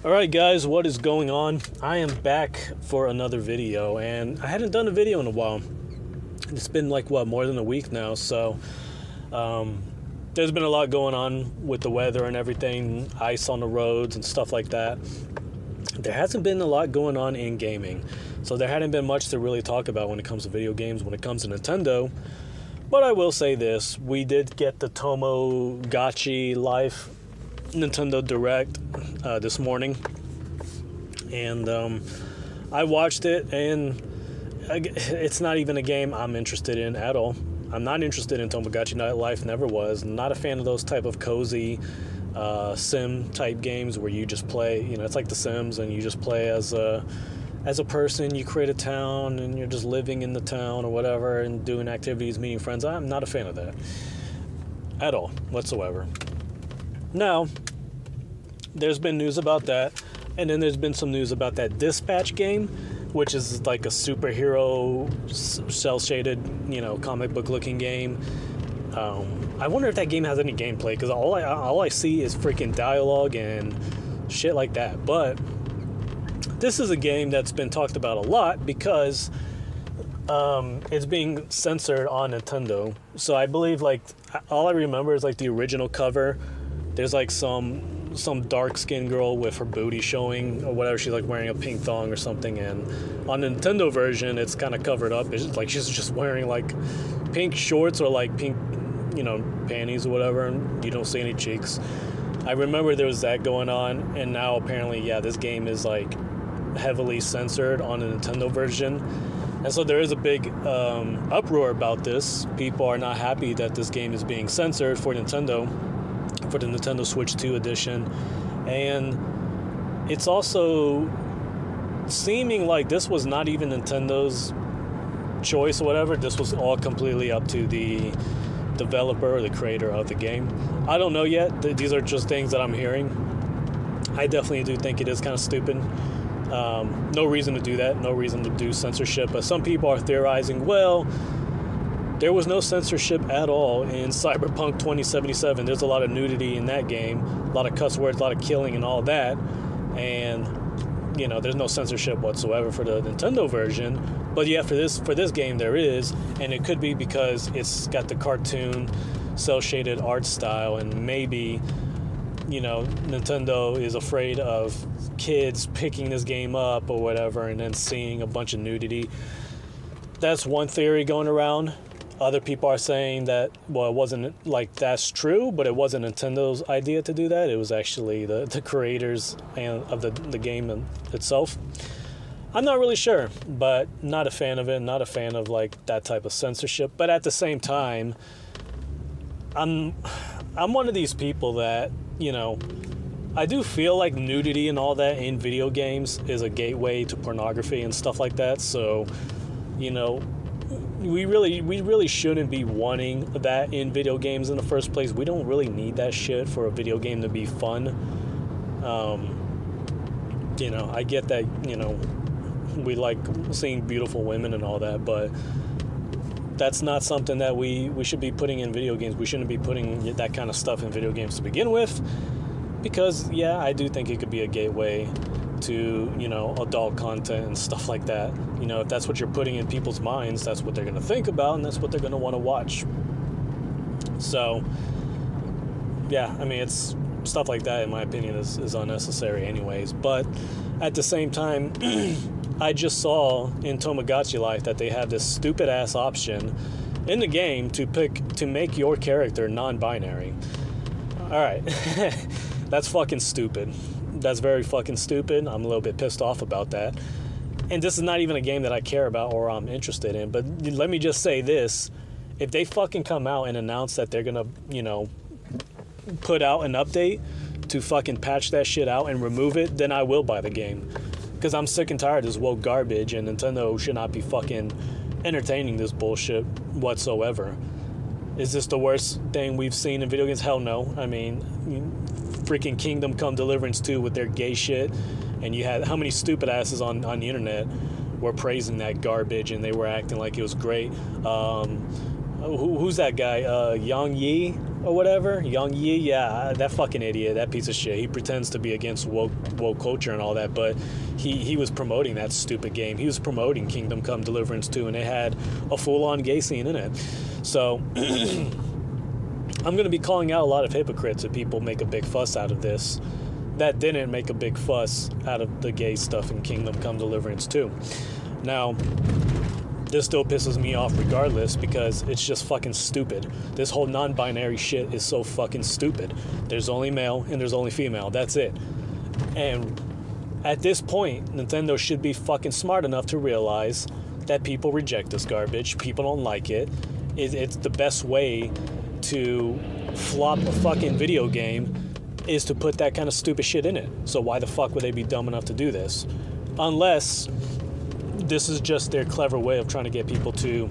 Alright guys, what is going on? I am back for another video, and I hadn't done a video in a while. It's been more than a week now, so there's been a lot going on with the weather and everything, ice on the roads and stuff like that. There hasn't been a lot going on in gaming, so there hadn't been much to really talk about when it comes to video games, when it comes to Nintendo. But I will say this, we did get the Tomodachi Live Nintendo Direct this morning, and I watched it, and it's not even a game I'm interested in at all. I'm not interested in Tomodachi Life, never was. Not a fan of those type of cozy sim type games where you just play, it's like The Sims, and you just play as a person. You create a town and you're just living in the town or whatever and doing activities, meeting friends. I'm not a fan of that at all whatsoever. Now, there's been news about that, and then there's been some news about that Dispatch game, which is like a superhero cel-shaded, comic book looking game. I wonder if that game has any gameplay, because all I see is freaking dialogue and shit like that. But this is a game that's been talked about a lot because it's being censored on Nintendo. So I believe all I remember is the original cover. There's some dark-skinned girl with her booty showing or whatever. She's wearing a pink thong or something, and on the Nintendo version it's kind of covered up. It's she's just wearing pink shorts or pink panties or whatever, and you don't see any cheeks. I remember there was that going on, and now apparently this game is heavily censored on the Nintendo version. And so there is a big uproar about this. People are not happy that this game is being censored for Nintendo, for the Nintendo Switch 2 edition. And it's also seeming like this was not even Nintendo's choice or whatever. This was all completely up to the developer or the creator of the game. I don't know yet. These are just things that I'm hearing. I definitely do think it is kind of stupid. No reason to do that. No reason to do censorship. But some people are theorizing, well, there was no censorship at all in Cyberpunk 2077. There's a lot of nudity in that game, a lot of cuss words, a lot of killing and all that. And, there's no censorship whatsoever for the Nintendo version. But yeah, for this game there is, and it could be because it's got the cartoon cel-shaded art style, and maybe, Nintendo is afraid of kids picking this game up or whatever and then seeing a bunch of nudity. That's one theory going around. Other people are saying that, well, it wasn't that's true, but it wasn't Nintendo's idea to do that. It was actually the creators of the game itself. I'm not really sure, but not a fan of it. Not a fan of that type of censorship. But at the same time, I'm one of these people that, I do feel like nudity and all that in video games is a gateway to pornography and stuff like that. So, we really shouldn't be wanting that in video games in the first place. We don't really need that shit for a video game to be fun. I get that, we like seeing beautiful women and all that, but that's not something that we should be putting in video games. We shouldn't be putting that kind of stuff in video games to begin with, because I do think it could be a gateway to, adult content and stuff like that. If that's what you're putting in people's minds, that's what they're going to think about, and that's what they're going to want to watch. So, it's stuff like that, in my opinion, is unnecessary anyways. But at the same time, I just saw in Tomodachi Life that they have this stupid-ass option in the game to make your character non-binary. Alright, that's fucking stupid. That's very fucking stupid. I'm a little bit pissed off about that. And this is not even a game that I care about or I'm interested in. But let me just say this. If they fucking come out and announce that they're gonna, put out an update to fucking patch that shit out and remove it, then I will buy the game. Because I'm sick and tired of this woke garbage, and Nintendo should not be fucking entertaining this bullshit whatsoever. Is this the worst thing we've seen in video games? Hell no. Freaking Kingdom Come Deliverance 2 with their gay shit, and you had how many stupid asses on the internet were praising that garbage, and they were acting like it was great. Who's that guy? Yang Yi or whatever, Young Yi, yeah, that fucking idiot, that piece of shit. He pretends to be against woke culture and all that, but he was promoting that stupid game. He was promoting Kingdom Come Deliverance 2, and it had a full-on gay scene in it. So I'm going to be calling out a lot of hypocrites if people make a big fuss out of this that didn't make a big fuss out of the gay stuff in Kingdom Come Deliverance 2. Now, this still pisses me off regardless because it's just fucking stupid. This whole non-binary shit is so fucking stupid. There's only male and there's only female. That's it. And at this point, Nintendo should be fucking smart enough to realize that people reject this garbage. People don't like it. It's the best way to flop a fucking video game is to put that kind of stupid shit in it. So why the fuck would they be dumb enough to do this? Unless this is just their clever way of trying to get people to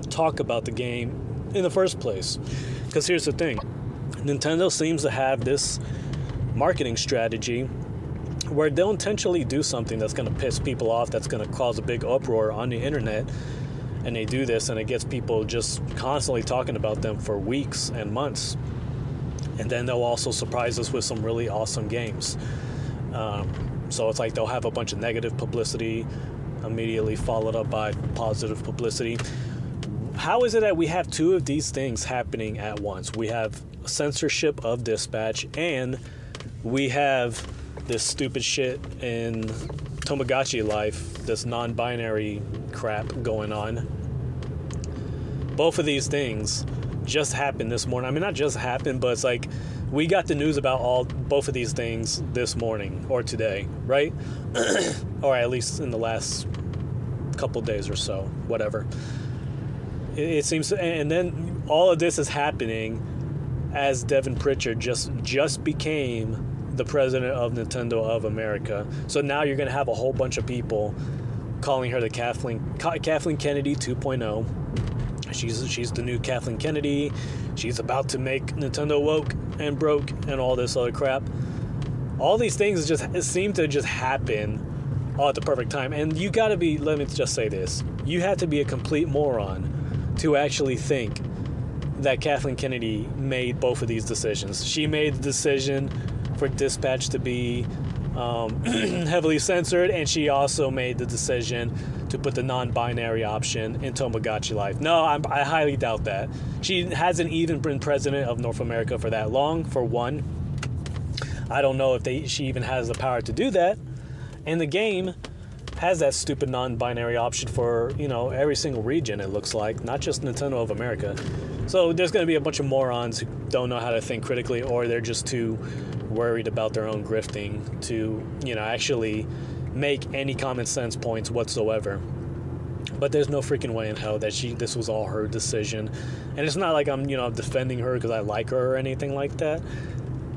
talk about the game in the first place. Because here's the thing. Nintendo seems to have this marketing strategy where they'll intentionally do something that's going to piss people off, that's going to cause a big uproar on the internet, and they do this and it gets people just constantly talking about them for weeks and months. And then they'll also surprise us with some really awesome games. So it's like they'll have a bunch of negative publicity immediately followed up by positive publicity. How is it that we have two of these things happening at once? We have censorship of Dispatch, and we have this stupid shit in Tomodachi life, this non-binary crap going on. Both of these things just happened this morning. I mean, not just happened, but it's like we got the news about both of these things this morning or today, right? Or at least in the last couple days or so, whatever. It seems, and then all of this is happening as Devin Pritchard just became the president of Nintendo of America. So now you're going to have a whole bunch of people calling her the Kathleen Kennedy 2.0. She's the new Kathleen Kennedy. She's about to make Nintendo woke and broke and all this other crap. All these things just seem to just happen all at the perfect time. And you got to be, let me just say this, you have to be a complete moron to actually think that Kathleen Kennedy made both of these decisions. She made the decision for Dispatch to be heavily censored, and she also made the decision to put the non-binary option in Tomodachi Life. No, I highly doubt that. She hasn't even been president of North America for that long, for one. I don't know if she even has the power to do that. And the game has that stupid non-binary option for, every single region, it looks like, not just Nintendo of America. So there's going to be a bunch of morons who don't know how to think critically, or they're just too worried about their own grifting to, actually make any common sense points whatsoever. But there's no freaking way in hell that this was all her decision. And it's not like I'm, defending her because I like her or anything like that.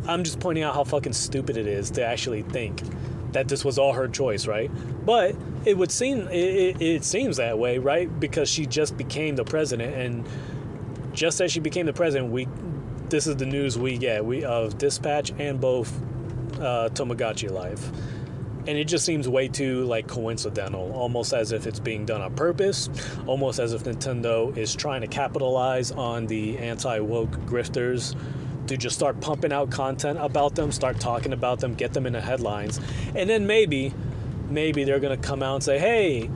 I'm just pointing out how fucking stupid it is to actually think that this was all her choice, right? But it would seem, it seems that way, right? Because she just became the president, and just as she became the president, this is the news we get of Dispatch and both Tomodachi Life. And it just seems way too, coincidental, almost as if it's being done on purpose, almost as if Nintendo is trying to capitalize on the anti-woke grifters to just start pumping out content about them, start talking about them, get them in the headlines. And then maybe they're going to come out and say, hey,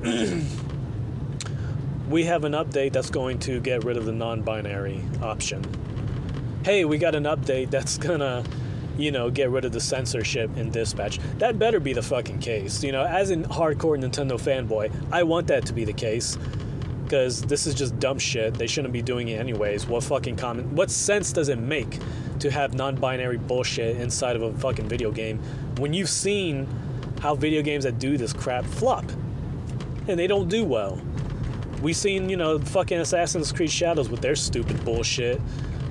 we have an update that's going to get rid of the non-binary option. Hey, we got an update that's going to, get rid of the censorship in Dispatch. That better be the fucking case. As a hardcore Nintendo fanboy, I want that to be the case. Because this is just dumb shit. They shouldn't be doing it anyways. What sense does it make to have non-binary bullshit inside of a fucking video game when you've seen how video games that do this crap flop? And they don't do well. We've seen, fucking Assassin's Creed Shadows with their stupid bullshit.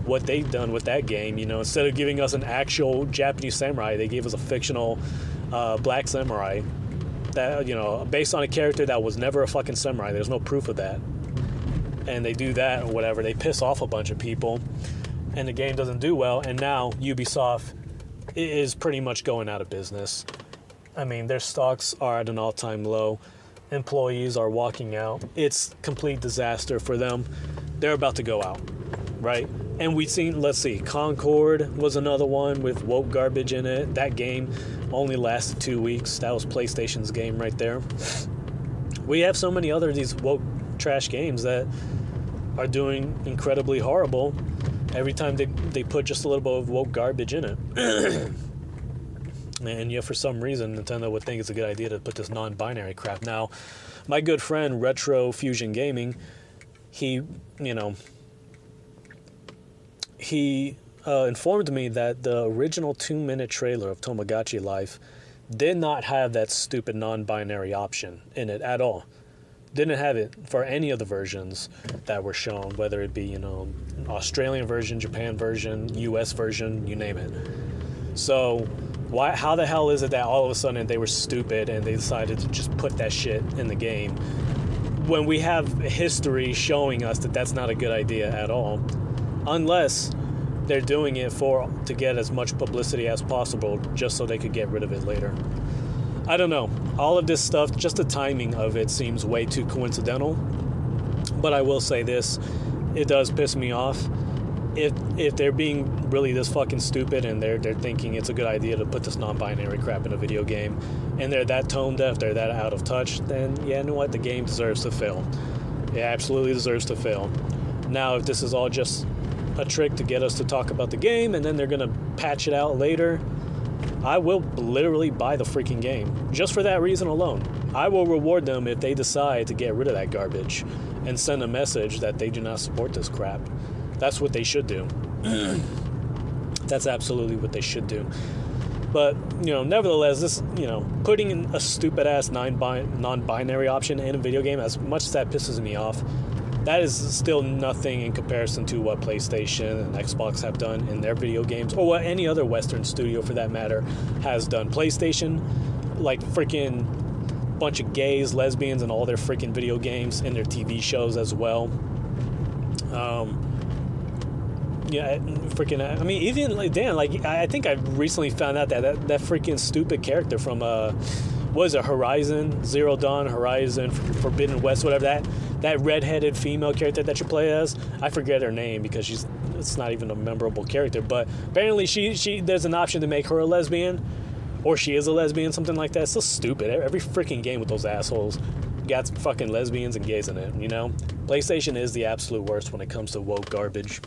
What they've done with that game, instead of giving us an actual Japanese samurai, they gave us a fictional black samurai that, based on a character that was never a fucking samurai. There's no proof of that. And they do that or whatever. They piss off a bunch of people, and the game doesn't do well, and now Ubisoft is pretty much going out of business. I mean, their stocks are at an all-time low. Employees are walking out. It's complete disaster for them. They're about to go out, right? And we've seen, let's see, Concord was another one with woke garbage in it. That game only lasted 2 weeks. That was PlayStation's game right there. We have so many other these woke trash games that are doing incredibly horrible every time they put just a little bit of woke garbage in it. And yet for some reason Nintendo would think it's a good idea to put this non-binary crap. Now, my good friend Retro Fusion Gaming, he informed me that the original 2-minute trailer of Tomodachi Life did not have that stupid non-binary option in it at all. Didn't have it for any of the versions that were shown, whether it be, Australian version, Japan version, US version, you name it. So how the hell is it that all of a sudden they were stupid and they decided to just put that shit in the game when we have history showing us that that's not a good idea at all, unless they're doing it to get as much publicity as possible just so they could get rid of it later. I don't know. All of this stuff, just the timing of it seems way too coincidental. But I will say this, it does piss me off. If they're being really this fucking stupid and they're thinking it's a good idea to put this non-binary crap in a video game, and they're that tone deaf, they're that out of touch, then yeah, you know what? The game deserves to fail. It absolutely deserves to fail. Now, if this is all just a trick to get us to talk about the game and then they're gonna patch it out later, I will literally buy the freaking game just for that reason alone. I will reward them if they decide to get rid of that garbage and send a message that they do not support this crap. That's what they should do. That's absolutely what they should do. But, nevertheless, this, putting in a stupid ass non-binary option in a video game, as much as that pisses me off, that is still nothing in comparison to what PlayStation and Xbox have done in their video games, or what any other Western studio, for that matter, has done. PlayStation, like freaking bunch of gays, lesbians, and all their freaking video games and their TV shows as well. Even like, damn, like I think I recently found out that freaking stupid character from what is it, Horizon Zero Dawn, Horizon Forbidden West, whatever, that redheaded female character that you play as. I forget her name because it's not even a memorable character, but apparently she there's an option to make her a lesbian, or she is a lesbian, something like that. It's so stupid. Every freaking game with those assholes got fucking lesbians and gays in it, PlayStation is the absolute worst when it comes to woke garbage.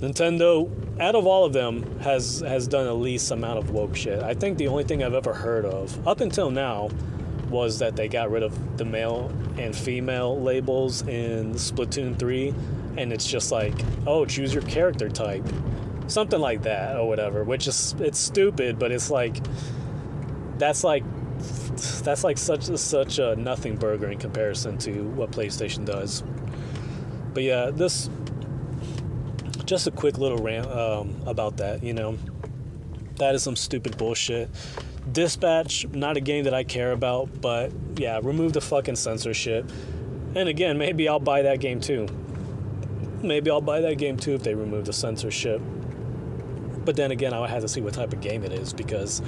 Nintendo, out of all of them, has done the least amount of woke shit. I think the only thing I've ever heard of, up until now, was that they got rid of the male and female labels in Splatoon 3, and it's just like, oh, choose your character type. Something like that, or whatever, which is, it's stupid, but it's like, that's like such a nothing burger in comparison to what PlayStation does. But yeah, just a quick little rant about that, That is some stupid bullshit. Dispatch, not a game that I care about, but yeah, remove the fucking censorship. And again, maybe I'll buy that game too. If they remove the censorship. But then again, I would have to see what type of game it is, because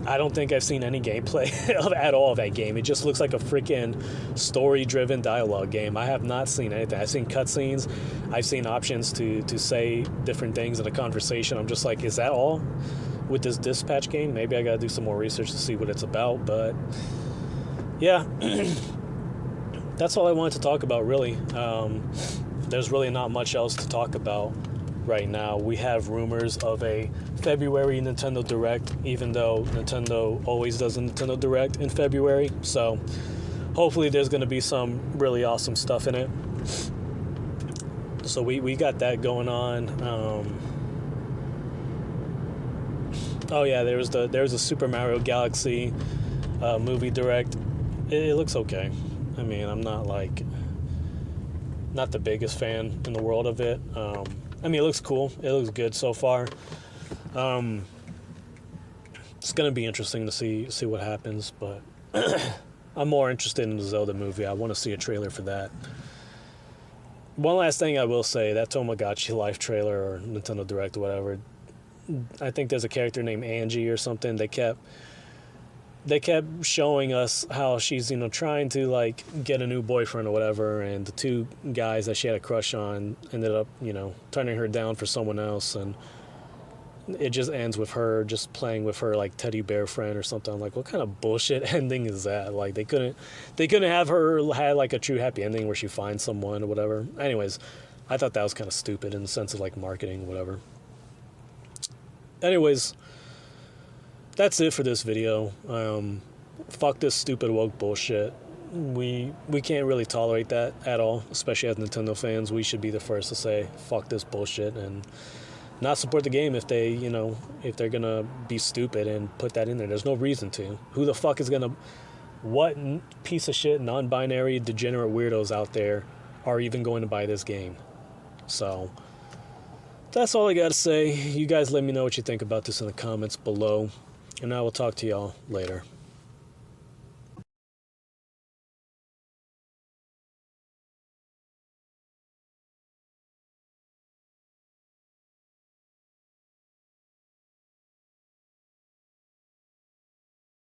I don't think I've seen any gameplay at all of that game. It just looks like a freaking story-driven dialogue game. I have not seen anything. I've seen cutscenes. I've seen options to say different things in a conversation. I'm just like, is that all with this Dispatch game? Maybe I gotta do some more research to see what it's about. But yeah, that's all I wanted to talk about, really. There's really not much else to talk about right now. We have rumors of a February Nintendo Direct, even though Nintendo always does a Nintendo Direct in February. So hopefully there's going to be some really awesome stuff in it. So we got that going on. Oh yeah, there's a Super Mario Galaxy movie Direct. It looks okay. I mean, I'm not the biggest fan in the world of it. It looks cool. It looks good so far. It's going to be interesting to see what happens, but I'm more interested in the Zelda movie. I want to see a trailer for that. One last thing I will say, that Tomodachi Life trailer or Nintendo Direct or whatever, I think there's a character named Angie or something. They kept they kept showing us how she's, trying to, like, get a new boyfriend or whatever, and the two guys that she had a crush on ended up, turning her down for someone else, and it just ends with her just playing with her, like, teddy bear friend or something. I'm like, what kind of bullshit ending is that? Like, they couldn't have her had, like, a true happy ending where she finds someone or whatever. Anyways, I thought that was kind of stupid in the sense of, like, marketing, whatever. Anyways, that's it for this video. Fuck this stupid woke bullshit. We can't really tolerate that at all, especially as Nintendo fans. We should be the first to say, fuck this bullshit, and not support the game if they, if they're gonna be stupid and put that in there. There's no reason to. Who the fuck is gonna... What piece of shit, non-binary, degenerate weirdos out there are even going to buy this game? So... that's all I gotta say. You guys let me know what you think about this in the comments below. And I will talk to y'all later.